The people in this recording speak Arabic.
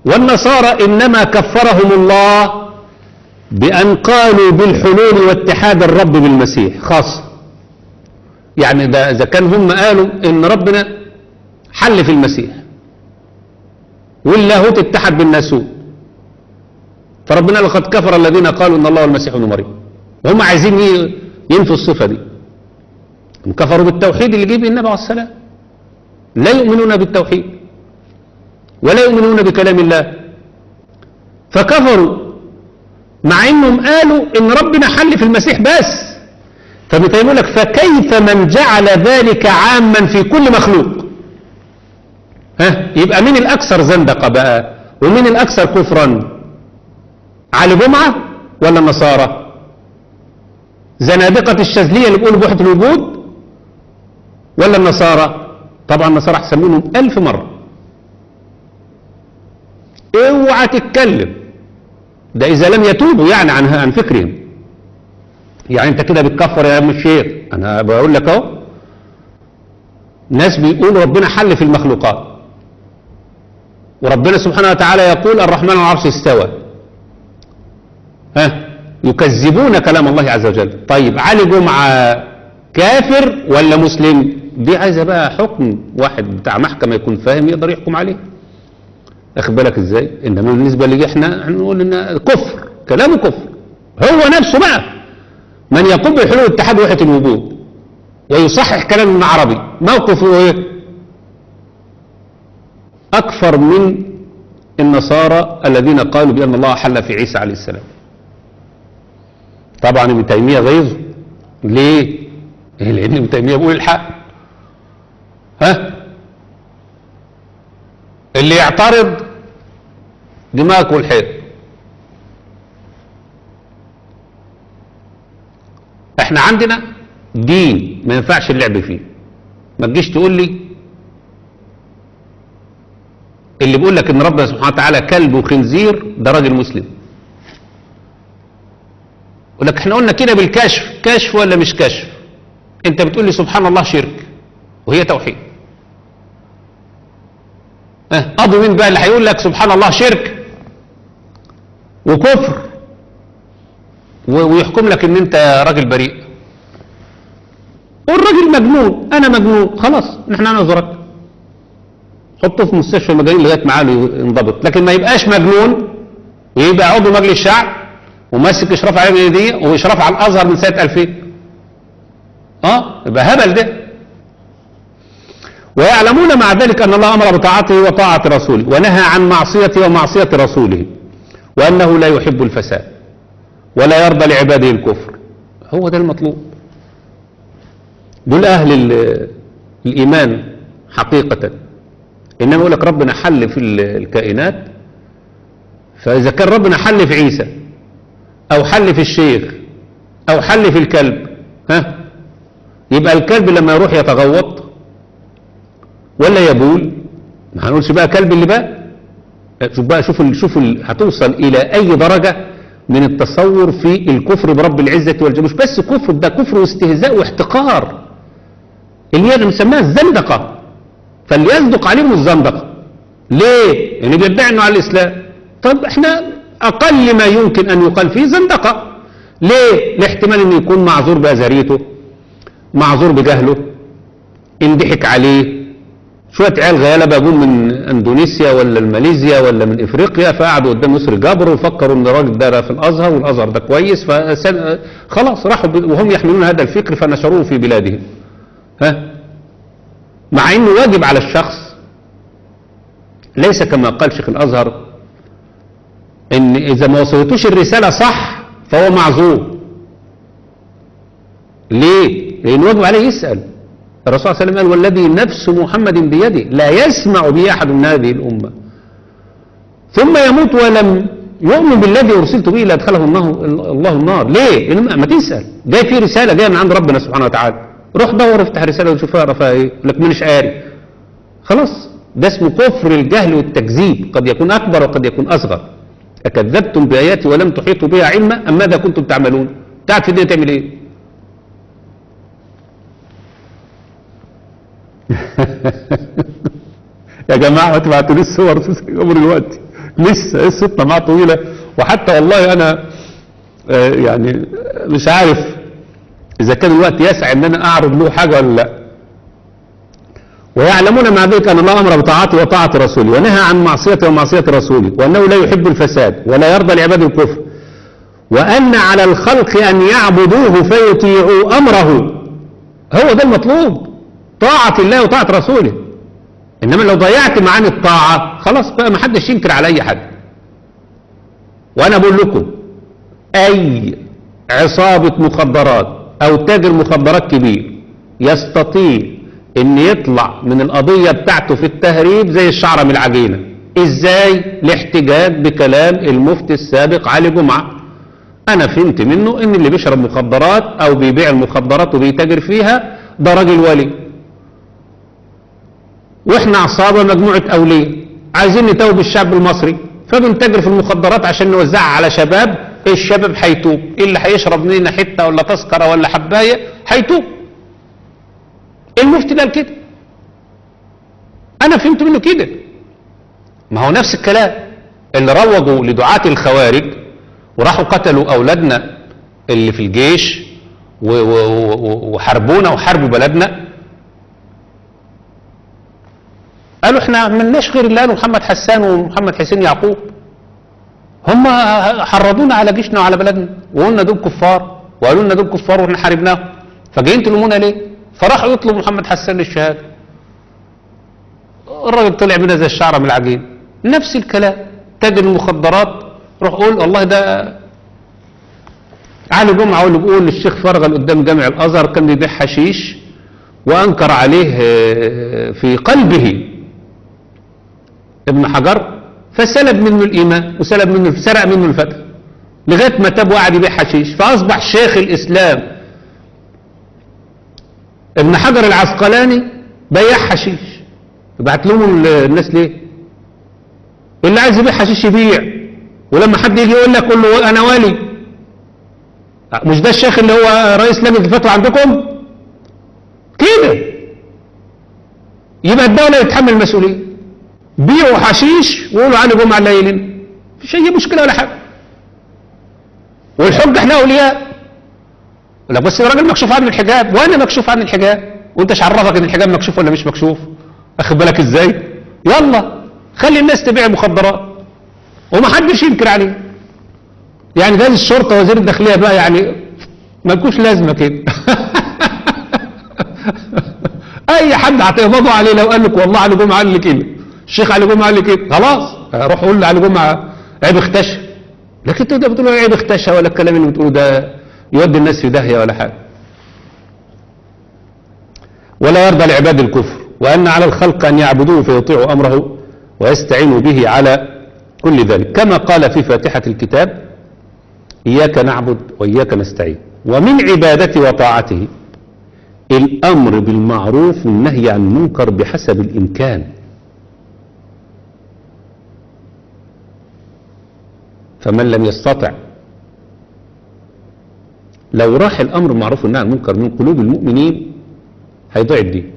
والنصارى إنما كفرهم الله بأن قالوا بالحلول واتحاد الرب بالمسيح خاصة. يعني ده إذا كان هم قالوا إن ربنا حل في المسيح واللاهوت اتحد بالناسوت، فربنا لقد كفر الذين قالوا إن الله هو المسيح ابن مريم، وهم عايزين ينفوا الصفة دي. هم كفروا بالتوحيد اللي جه به النبي عليه السلام، لا يؤمنون بالتوحيد ولا يؤمنون بكلام الله، فكفروا مع انهم قالوا ان ربنا حل في المسيح بس. فبيقول لك فكيف من جعل ذلك عاما في كل مخلوق؟ يبقى مين الاكثر زندقة بقى ومين الاكثر كفرا؟ علي جمعة ولا النصارى؟ زنادقة الشاذلية اللي بيقولوا بوحدة الوجود ولا النصارى؟ طبعا النصارى احسن منهم 1000 مرة. اوعى تتكلم، ده اذا لم يتوبوا يعني عن فكرهم. يعني انت كده بتكفر يا ام الشيخ. انا بقول لك اهو، ناس بيقولوا ربنا حل في المخلوقات، وربنا سبحانه وتعالى يقول الرحمن على العرش استوى. يكذبون كلام الله عز وجل. طيب علي جمعة كافر ولا مسلم؟ دي عايزه بقى حكم واحد بتاع محكمة يكون فاهم يقدر يحكم عليه. اخد بالك ازاي؟ انما بالنسبة لي احنا هنقول ان كفر، كلامه كفر. هو نفسه بقى من يقوم بحلول اتحاد وحدة الوجود ويصحح كلام عربي، موقفه ايه؟ اكثر من النصارى الذين قالوا بان الله حل في عيسى عليه السلام. طبعا ابن تيمية غيظه. ليه؟ لان ابن تيمية بيقول الحق. اللي يعترض دماغك والحيط. احنا عندنا دين ما ينفعش اللعب فيه. ما تجيش تقول لي اللي بيقول لك ان ربنا سبحانه وتعالى كلب وخنزير ده راجل مسلم. يقول لك احنا قلنا كده بالكشف. كشف ولا مش كشف؟ انت بتقول لي سبحان الله شرك وهي توحيد. قاضي مين بقى اللي هيقول لك سبحان الله شرك وكفر ويحكم لك ان انت راجل بريء؟ والراجل مجنون، انا مجنون، خلاص نحن هنعذرك، حطه في مستشفى المجانين لغايه ما عقله ينضبط. لكن ما يبقاش مجنون ويبقى عضو مجلس الشعب وماسك اشراف على الجنيه واشراف على الازهر من سنه 2000. يبقى هبل ده. ويعلمون مع ذلك أن الله أمر بطاعته وطاعة رسوله ونهى عن معصيته ومعصية رسوله، وأنه لا يحب الفساد ولا يرضى لعباده الكفر. هو ده المطلوب. دول أهل الإيمان حقيقة. إنما يقول لك ربنا حل في الكائنات، فإذا كان ربنا حل في عيسى أو حل في الشيخ أو حل في الكلب، يبقى الكلب لما يروح يتغوط ولا يبول، ما هنقولش بقى كلب اللي بقى. شوف بقى، شوف هتوصل الى اي درجة من التصور في الكفر برب العزة والجلال. مش بس كفر، ده كفر واستهزاء واحتقار اللي هي بنسميها الزندقة. فاللي يصدق عليهم الزندقة ليه؟ يعني بيدعي انه على الاسلام. طب احنا اقل ما يمكن ان يقال فيه زندقة. ليه؟ لاحتمال انه يكون معذور بأزاريته، معذور بجهله، انضحك عليه. شوية عيال غيالة جم من اندونيسيا ولا ماليزيا ولا من افريقيا، فقعدوا قدام يسري جابر وفكروا ان الراجل ده في الازهر والازهر ده كويس، خلاص راحوا وهم يحملون هذا الفكر فنشروه في بلادهم. مع انه واجب على الشخص، ليس كما قال شيخ الازهر ان اذا ما وصلتوش الرسالة صح فهو معذور. ليه؟ لانه واجب عليه يسأل. الرسول صلى الله عليه وسلم قال والذي نفس محمد بيده لا يسمع به أحد من هذه الأمة ثم يموت ولم يؤمن بالذي أرسلت به إلا أدخله الله النار. ليه؟ لأن ما تسأل، جاي في رسالة جاية من عند ربنا سبحانه وتعالى، روح دور افتح رسالة وشوفها رفاها ايه، لك مش قاري. خلاص ده اسمه كفر الجهل والتكذيب، قد يكون أكبر وقد يكون أصغر. أكذبتم بآياتي ولم تحيطوا بها علما أم ماذا كنتم تعملون؟ تعال في الدنيا تعمل ايه؟ يا جماعة ما تبعتوا لي الصور في أمر الوقت لسه قصتنا معاه طويلة، وحتى والله أنا يعني مش عارف إذا كان الوقت يسعى إن أنا أعرض له حاجة ولا لا. ويعلمون مع ذلك أن الله أمر بطاعته وطاعة رسوله، ونهى عن معصيته ومعصية رسوله، وأنه لا يحب الفساد ولا يرضى لعباد الكفر، وأن على الخلق أن يعبدوه فيطيعوا أمره. هو ده المطلوب، طاعة الله وطاعة رسوله. إنما لو ضيعت معاني الطاعة خلاص بقى ما حدش ينكر على أي حد. وأنا بقول لكم أي عصابة مخدرات أو تاجر مخدرات كبير يستطيع إن يطلع من القضية بتاعته في التهريب زي الشعرة من العجينة. إزاي؟ الاحتجاج بكلام المفتي السابق علي جمعة. أنا فهمت منه إن اللي بيشرب مخدرات أو بيبيع المخدرات وبيتاجر فيها ده راجل ولي، وإحنا عصابة مجموعة أولياء عايزين نتوب الشعب المصري، فبنتاجر في المخدرات عشان نوزعها على شباب. الشباب هيتوب، اللي هيشرب مننا حتة ولا تذكرة ولا حباية هيتوب. المفتي قال كده، أنا فهمت منه كده. ما هو نفس الكلام اللي روجوا لدعاة الخوارج وراحوا قتلوا أولادنا اللي في الجيش وحاربونا وحاربوا بلدنا، قالوا احنا عملناش غير اللي قالوا محمد حسان ومحمد حسين يعقوب. هم حرضونا على جيشنا وعلى بلدنا وقلنا دول كفار، وقالوا لنا دول كفار واحنا حاربناهم، فجايين تلومونا ليه؟ فراحوا يطلبوا محمد حسان للشهاده. الراجل طلع بينا زي الشعره من العجين. نفس الكلام تاجر المخدرات، روح قول والله ده علي جمعه هو اللي بيقول للشيخ فرغل قدام جامع الازهر كان بيبيع حشيش وانكر عليه في قلبه ابن حجر، فسلب منه الايمان وسلب منه سرق منه الفتح لغايه ما تاب وقعد يبيع حشيش، فاصبح شيخ الاسلام ابن حجر العسقلاني بياع حشيش. يبعت لهم الناس ليه؟ اللي عايز يبيع حشيش يبيع، ولما حد يجي يقول لك قول له انا ولي. مش ده الشيخ اللي هو رئيس لجنه الفتوى عندكم؟ كده يبقى الدوله يتحمل المسؤوليه. بيعوا حشيش وقولوا علي جمعه الليلين، مفيش اي مشكله ولا حاجه. والحج احنا اولياء. لا بس الراجل مكشوف عن الحجاب وانا مكشوف عن الحجاب، وانت عرفك ان الحجاب مكشوف ولا مش مكشوف؟ اخد بالك ازاي؟ يلا خلي الناس تبيع مخدرات وما حدش ينكر عليه. يعني ده الشرطه وزير الداخليه بقى يعني مالكوش لازمه كده. اي حد هتقبضوا عليه لو قال لك والله علي جمعه قال لي كده، الشيخ علي جمعه قال لي كده، خلاص روح قول لعلي جمعه عيب اختشى. لكن انتوا ده بتقولوا عيب اختشى ولا الكلام اللي بتقولوه ده يودي الناس في داهيه ولا حاجه. ولا يرضى لعباد الكفر، وان على الخلق ان يعبدوه فيطيعوا امره ويستعينوا به على كل ذلك، كما قال في فاتحه الكتاب: اياك نعبد واياك نستعين. ومن عبادته وطاعته الامر بالمعروف والنهي عن المنكر بحسب الامكان. فمن لم يستطع، لو راح الامر بالمعروف والنهي عن المنكر من قلوب المؤمنين هيضيع الدين.